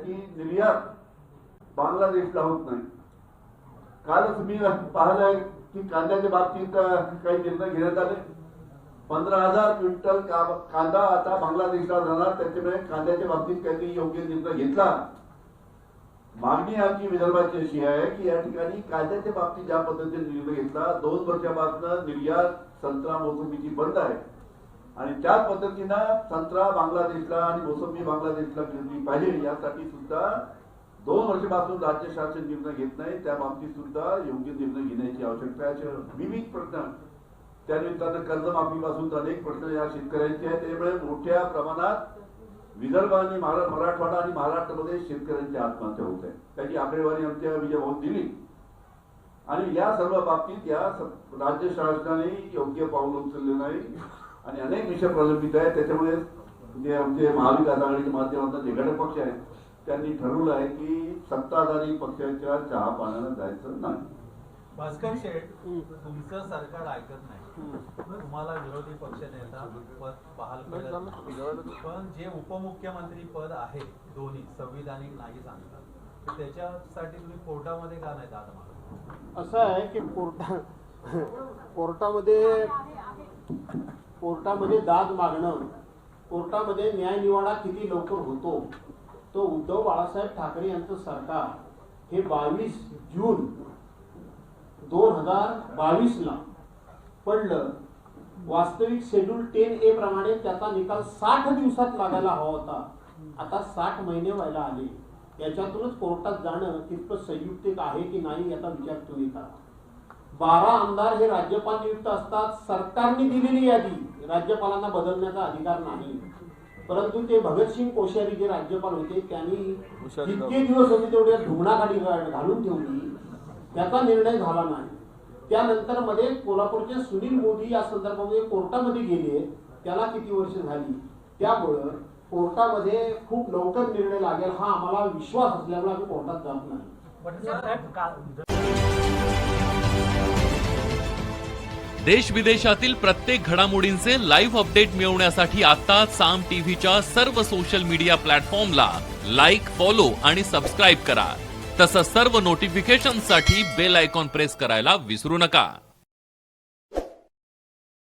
कांद्याची निर्यात बांगलादेशला होत नाही। कालच मी पाहिलंय की कांद्याच्या बाबतीत काही निर्णय घेण्यात आले। 15,000 क्विंटल कांदा आता बांगलादेशला जाणार, त्याच्यामुळे कांद्याच्या बाबतीत काहीतरी योग्य निर्णय घेतला। मागणी आमची विदर्भाची अशी आहे की या ठिकाणी कांद्याच्या बाबतीत ज्या पद्धतीने निर्णय घेतला, 2 वर्षापासून निर्यात संत्रा मोसंबीची बंद आहे आणि त्याच पद्धतीनं संत्रा बांगलादेशला आणि मोसंबी बांगलादेशला गेली पाहिजे, यासाठी सुद्धा 2 वर्षापासून राज्य शासन निर्णय घेत नाही। त्या बाबतीत सुद्धा योग्य निर्णय घेण्याची आवश्यकता आहे। विविध प्रश्न त्यानिमित्तानं कर्जमाफीपासून अनेक प्रश्न या शेतकऱ्यांचे आहेत, त्यामुळे मोठ्या प्रमाणात विदर्भ आणि मराठवाडा आणि महाराष्ट्रामध्ये शेतकऱ्यांच्या आत्महत्या होत आहेत। त्याची आकडेवारी आमच्या विजय भाऊ दिली आणि या सर्व बाबतीत या राज्य शासनाने योग्य पाऊल उचलले नाही आणि अनेक विषय प्रलंबित आहेत। त्याच्यामुळे जे आमचे महाविकास आघाडीच्या माध्यमातून जे घटक पक्ष आहेत त्यांनी ठरवलं आहे की सत्ताधारी पक्षाच्या चहा पाण्याला जायचं नाही। भास्कर शेठ, तुमचं सरकार ऐकत नाही, तुम्हाला विरोधी पक्ष नेता पद बहाल करत, पण जे उपमुख्यमंत्री पद आहे दोन्ही संविधानिक नाही सांगतात, त्याच्यासाठी तुम्ही कोर्टामध्ये का नाही जात? मला असं आहे की कोर्टामध्ये दाद मागणं, कोर्टामध्ये न्यायनिवाडा किती लवकर होतो, तो उद्धव बाळासाहेब ठाकरे यांचं सरकार हे 22 जून 2022 ला पडलं। वास्तविक शेड्यूल 10A प्रमाणे त्याचा निकाल 60 दिवसात लागायला हवा होता, आता 60 महिने व्हायला आले। याच्यातूनच कोर्टात जाणं कितपत संयुक्तिक आहे की नाही याचा विचार तुम्ही करा। 12 आमदार हे राज्यपाल नियुक्त असतात। सरकारने दिलेली यादी राज्यपालांना बदलण्याचा अधिकार नाही, परंतु ते भगतसिंग कोश्यारी जे राज्यपाल होते त्यांनी जितके दिवस होते तेवढ्या धुमणाखाली घालून ठेवली, त्याचा निर्णय झाला नाही। त्यानंतर मध्ये कोल्हापूरचे सुनील मोदी या संदर्भामध्ये कोर्टामध्ये गेले, त्याला किती वर्ष झाली। त्यामुळे कोर्टामध्ये खूप लवकर निर्णय लागेल हा आम्हाला विश्वास असल्यामुळे आम्ही कोर्टात जात नाही। देश विदेशातील प्रत्येक घडामोडींचे लाईव्ह अपडेट मिळवण्यासाठी आता साम टीव्हीच्या सर्व सोशल मीडिया प्लॅटफॉर्मला लाईक, फॉलो आणि सबस्क्राईब करा। तसंच सर्व नोटिफिकेशनसाठी बेल आयकॉन प्रेस करायला विसरू नका।